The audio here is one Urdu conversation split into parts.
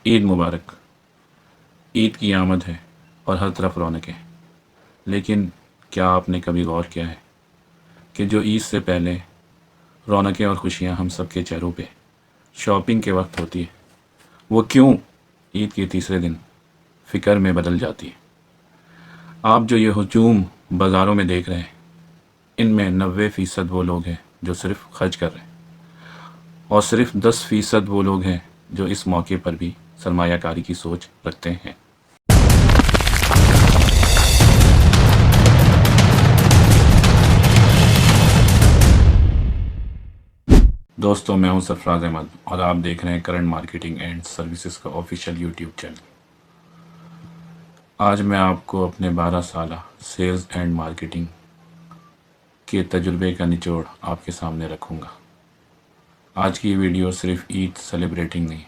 عید مبارک۔ عید کی آمد ہے اور ہر طرف رونقیں، لیکن کیا آپ نے کبھی غور کیا ہے کہ جو عید سے پہلے رونقیں اور خوشیاں ہم سب کے چہروں پہ شاپنگ کے وقت ہوتی ہے، وہ کیوں عید کے تیسرے دن فکر میں بدل جاتی ہے؟ آپ جو یہ ہجوم بازاروں میں دیکھ رہے ہیں، ان میں 90% وہ لوگ ہیں جو صرف خرچ کر رہے ہیں، اور صرف 10% وہ لوگ ہیں جو اس موقع پر بھی سرمایہ کاری کی سوچ رکھتے ہیں۔ دوستو، میں ہوں سرفراز احمد اور آپ دیکھ رہے ہیں کرنٹ مارکیٹنگ اینڈ سروسز کا آفیشیل یوٹیوب چینل۔ آج میں آپ کو اپنے 12 سالہ سیلز اینڈ مارکیٹنگ کے تجربے کا نچوڑ آپ کے سامنے رکھوں گا۔ آج کی یہ ویڈیو صرف عید سیلیبریٹنگ نہیں،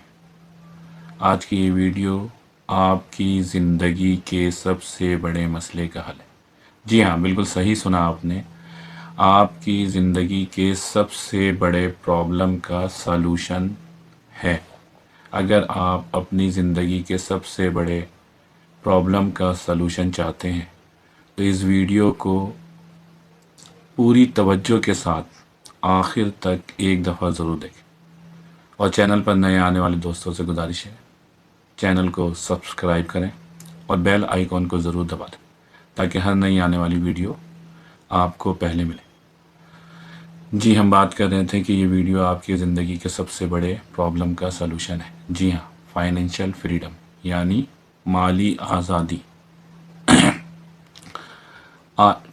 آج کی یہ ویڈیو آپ کی زندگی کے سب سے بڑے مسئلے کا حل ہے۔ جی ہاں، بالکل صحیح سنا آپ نے، آپ کی زندگی کے سب سے بڑے پرابلم کا سالوشن ہے۔ اگر آپ اپنی زندگی کے سب سے بڑے پرابلم کا سالوشن چاہتے ہیں تو اس ویڈیو کو پوری توجہ کے ساتھ آخر تک ایک دفعہ ضرور دیکھیں، اور چینل پر نئے آنے والے دوستوں سے گزارش ہے چینل کو سبسکرائب کریں اور بیل آئیکن کو ضرور دبا دیں تاکہ ہر نئی آنے والی ویڈیو آپ کو پہلے ملے۔ جی، ہم بات کر رہے تھے کہ یہ ویڈیو آپ کی زندگی کے سب سے بڑے پرابلم کا سلوشن ہے۔ جی ہاں، فائنینشیل فریڈم یعنی مالی آزادی۔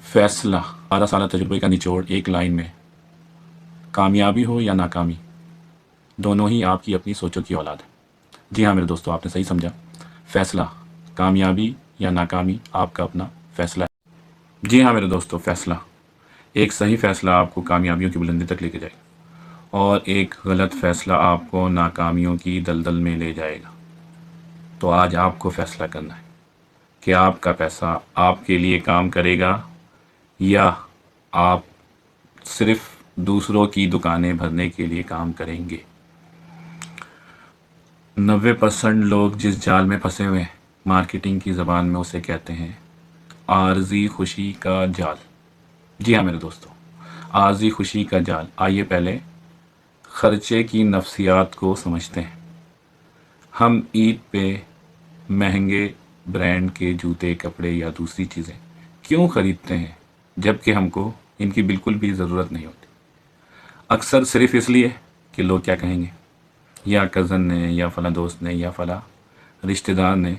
فیصلہ 12 سالہ تجربے کا نچوڑ ایک لائن میں: کامیابی ہو یا ناکامی، دونوں ہی آپ کی اپنی سوچوں کی اولاد ہے۔ جی ہاں میرے دوستو، آپ نے صحیح سمجھا، فیصلہ، کامیابی یا ناکامی آپ کا اپنا فیصلہ ہے۔ جی ہاں میرے دوستو، فیصلہ، ایک صحیح فیصلہ آپ کو کامیابیوں کی بلندی تک لے کے جائے گا، اور ایک غلط فیصلہ آپ کو ناکامیوں کی دلدل میں لے جائے گا۔ تو آج آپ کو فیصلہ کرنا ہے کہ آپ کا پیسہ آپ کے لیے کام کرے گا یا آپ صرف دوسروں کی دکانیں بھرنے کے لیے کام کریں گے۔ 90% لوگ جس جال میں پھنسے ہوئے ہیں، مارکیٹنگ کی زبان میں اسے کہتے ہیں عارضی خوشی کا جال۔ جی ہاں میرے دوستو، عارضی خوشی کا جال۔ آئیے پہلے خرچے کی نفسیات کو سمجھتے ہیں۔ ہم عید پہ مہنگے برانڈ کے جوتے، کپڑے یا دوسری چیزیں کیوں خریدتے ہیں جبکہ ہم کو ان کی بالکل بھی ضرورت نہیں ہوتی؟ اکثر صرف اس لیے کہ لوگ کیا کہیں گے، یا کزن نے یا فلاں دوست نے یا فلاں رشتہ دار نے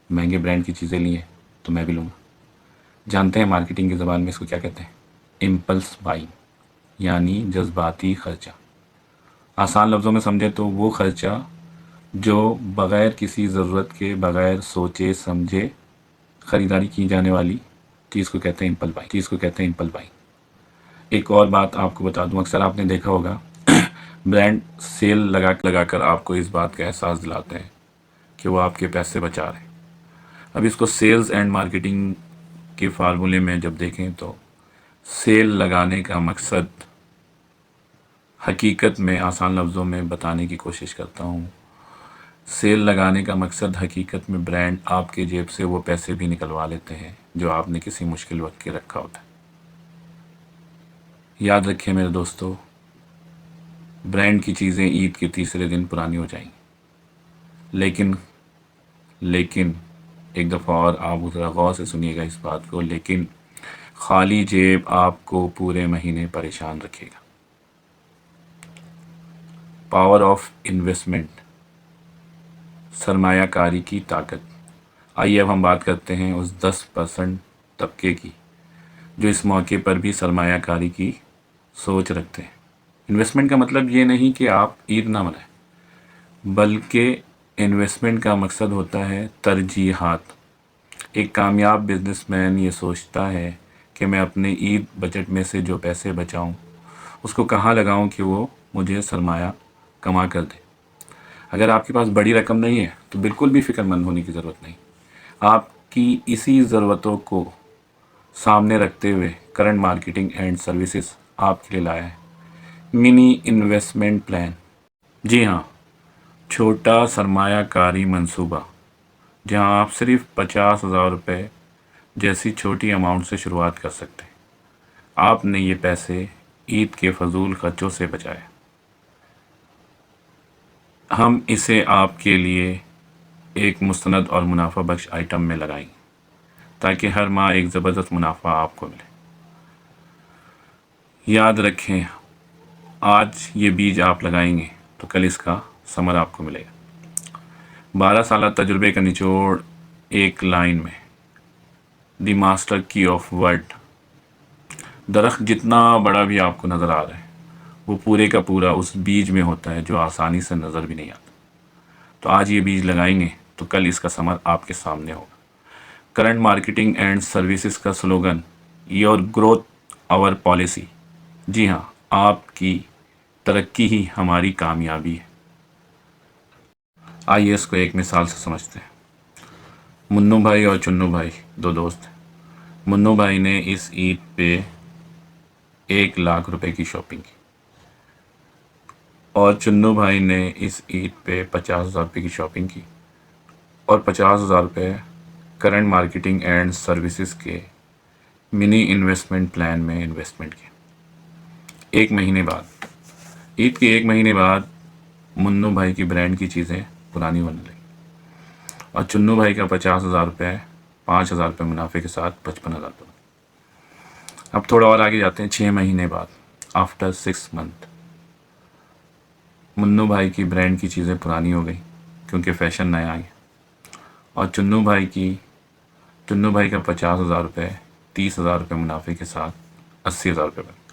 مہنگے برانڈ کی چیزیں لی ہیں تو میں بھی لوں گا۔ جانتے ہیں مارکیٹنگ کی زبان میں اس کو کیا کہتے ہیں؟ امپلس بائنگ یعنی جذباتی خرچہ۔ آسان لفظوں میں سمجھے تو وہ خرچہ جو بغیر کسی ضرورت کے، بغیر سوچے سمجھے خریداری کی جانے والی چیز کو کہتے ہیں امپلس بائنگ۔ ایک اور بات آپ کو بتا دوں، اکثر آپ نے دیکھا ہوگا برانڈ سیل لگا کر آپ کو اس بات کا احساس دلاتے ہیں کہ وہ آپ کے پیسے بچا رہے ہیں۔ اب اس کو سیلز اینڈ مارکیٹنگ کے فارمولے میں جب دیکھیں تو سیل لگانے کا مقصد، حقیقت میں آسان لفظوں میں بتانے کی کوشش کرتا ہوں، سیل لگانے کا مقصد حقیقت میں برانڈ آپ کے جیب سے وہ پیسے بھی نکلوا لیتے ہیں جو آپ نے کسی مشکل وقت کے رکھا ہوتا ہے۔ یاد رکھیں میرے دوستو، برانڈ کی چیزیں عید کے تیسرے دن پرانی ہو جائیں گی، لیکن ایک دفعہ اور آپ ذرا غور سے سنیے گا اس بات کو، لیکن خالی جیب آپ کو پورے مہینے پریشان رکھے گا۔ پاور آف انویسٹمنٹ، سرمایہ کاری کی طاقت۔ آئیے اب ہم بات کرتے ہیں اس 10% طبقے کی جو اس موقع پر بھی سرمایہ کاری کی سوچ رکھتے ہیں۔ انویسٹمنٹ کا مطلب یہ نہیں کہ آپ عید نہ منائیں، بلکہ انویسٹمنٹ کا مقصد ہوتا ہے ترجیحات۔ ایک کامیاب بزنس مین یہ سوچتا ہے کہ میں اپنے عید بجٹ میں سے جو پیسے بچاؤں اس کو کہاں لگاؤں کہ وہ مجھے سرمایہ کما کر دے۔ اگر آپ کے پاس بڑی رقم نہیں ہے تو بالکل بھی فکر مند ہونے کی ضرورت نہیں۔ آپ کی اسی ضرورتوں کو سامنے رکھتے ہوئے کرنٹ مارکیٹنگ اینڈ سروسز آپ کے لیے لایا ہے منی انویسٹمنٹ پلان۔ جی ہاں، چھوٹا سرمایہ کاری منصوبہ، جہاں آپ صرف 50,000 روپے جیسی چھوٹی اماؤنٹ سے شروعات کر سکتے ہیں۔ آپ نے یہ پیسے عید کے فضول خرچوں سے بچائے۔ ہم اسے آپ کے لیے ایک مستند اور منافع بخش آئٹم میں لگائیں تاکہ ہر ماہ ایک زبردست منافع آپ کو ملے۔ یاد رکھیں، آج یہ بیج آپ لگائیں گے تو کل اس کا ثمر آپ کو ملے گا۔ 12 سالہ تجربے کا نچوڑ ایک لائن میں، دی ماسٹر کی آف ورڈ۔ درخت جتنا بڑا بھی آپ کو نظر آ رہا ہے، وہ پورے کا پورا اس بیج میں ہوتا ہے جو آسانی سے نظر بھی نہیں آتا۔ تو آج یہ بیج لگائیں گے تو کل اس کا ثمر آپ کے سامنے ہوگا۔ کرنٹ مارکیٹنگ اینڈ سروسز کا slogan, your growth our policy. جی ہاں، آپ کی ترقی ہی ہماری کامیابی ہے۔ آئیے اس کو ایک مثال سے سمجھتے ہیں۔ منو بھائی اور چنو بھائی دو دوست ہیں۔ منو بھائی نے اس عید پہ 1,00,000 روپے کی شاپنگ کی اور چنو بھائی نے اس عید پہ 50,000 روپے کی شاپنگ کی اور 50,000 روپے کرنٹ مارکیٹنگ اینڈ سروسز کے منی انویسٹمنٹ پلان میں انویسٹمنٹ کی۔ ایک مہینے بعد، عید کے 1 مہینے بعد، منو بھائی کی برانڈ کی چیزیں پرانی ہونے لگی اور چنو بھائی کا 50,000 روپے 5,000 روپے منافع کے ساتھ 55,000 روپے۔ اب تھوڑا اور آگے جاتے ہیں۔ 6 مہینے بعد، آفٹر 6 منتھ، منو بھائی کی برانڈ کی چیزیں پرانی ہو گئی کیونکہ فیشن نیا آ گیا اور چنو بھائی کا 50,000 روپے 30,000 روپے منافع کے ساتھ 80,000 روپے بنے۔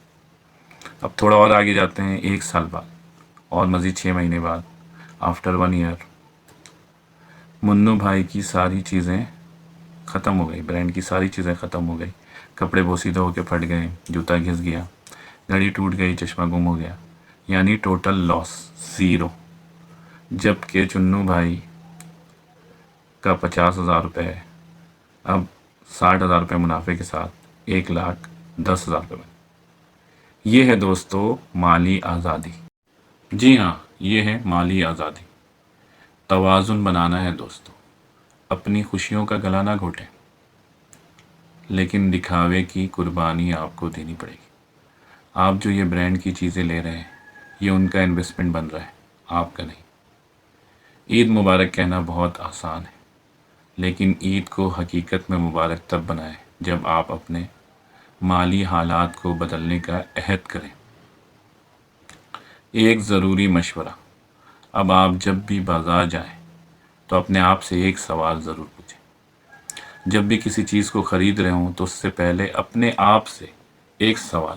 اب تھوڑا اور آگے جاتے ہیں۔ 1 سال بعد اور مزید 6 مہینے بعد، آفٹر 1 ایئر، منو بھائی کی ساری چیزیں ختم ہو گئی، برانڈ کی ساری چیزیں ختم ہو گئی۔ کپڑے بوسیدہ ہو کے پھٹ گئے، جوتا گھس گیا، گھڑی ٹوٹ گئی، چشمہ گم ہو گیا، یعنی ٹوٹل لاس 0۔ جبکہ چنو بھائی کا 50,000 روپے اب 60,000 روپے منافع کے ساتھ 1,10,000 روپے بنے۔ یہ ہے دوستو مالی آزادی۔ جی ہاں، یہ ہے مالی آزادی۔ توازن بنانا ہے دوستو۔ اپنی خوشیوں کا گلا نہ گھوٹیں، لیکن دکھاوے کی قربانی آپ کو دینی پڑے گی۔ آپ جو یہ برانڈ کی چیزیں لے رہے ہیں، یہ ان کا انویسٹمنٹ بن رہا ہے، آپ کا نہیں۔ عید مبارک کہنا بہت آسان ہے، لیکن عید کو حقیقت میں مبارک تب بنائیں جب آپ اپنے مالی حالات کو بدلنے کا عہد کریں۔ ایک ضروری مشورہ، اب آپ جب بھی بازار جائیں تو اپنے آپ سے ایک سوال ضرور پوچھیں۔ جب بھی کسی چیز کو خرید رہے ہوں تو اس سے پہلے اپنے آپ سے ایک سوال،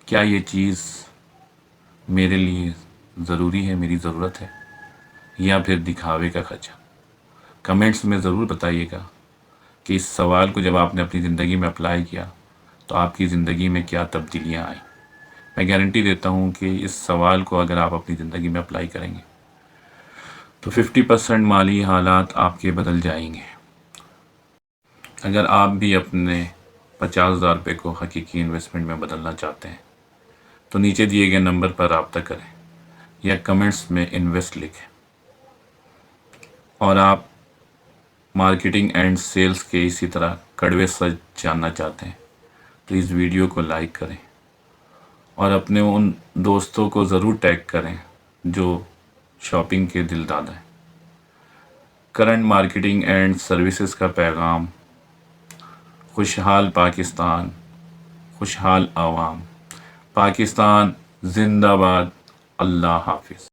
کیا یہ چیز میرے لیے ضروری ہے، میری ضرورت ہے، یا پھر دکھاوے کا خرچہ؟ کمنٹس میں ضرور بتائیے گا کہ اس سوال کو جب آپ نے اپنی زندگی میں اپلائی کیا تو آپ کی زندگی میں کیا تبدیلیاں آئیں۔ میں گارنٹی دیتا ہوں کہ اس سوال کو اگر آپ اپنی زندگی میں اپلائی کریں گے تو 50% مالی حالات آپ کے بدل جائیں گے۔ اگر آپ بھی اپنے 50,000 روپے کو حقیقی انویسٹمنٹ میں بدلنا چاہتے ہیں تو نیچے دیے گئے نمبر پر رابطہ کریں یا کمنٹس میں انویسٹ لکھیں۔ اور آپ مارکیٹنگ اینڈ سیلز کے اسی طرح کڑوے سچ جاننا چاہتے ہیں تو اس ویڈیو کو لائک کریں اور اپنے ان دوستوں کو ضرور ٹیگ کریں جو شاپنگ کے دل دادا ہیں۔ کرنٹ مارکیٹنگ اینڈ سروسز کا پیغام، خوشحال پاکستان، خوشحال عوام، پاکستان زندہ باد، اللہ حافظ۔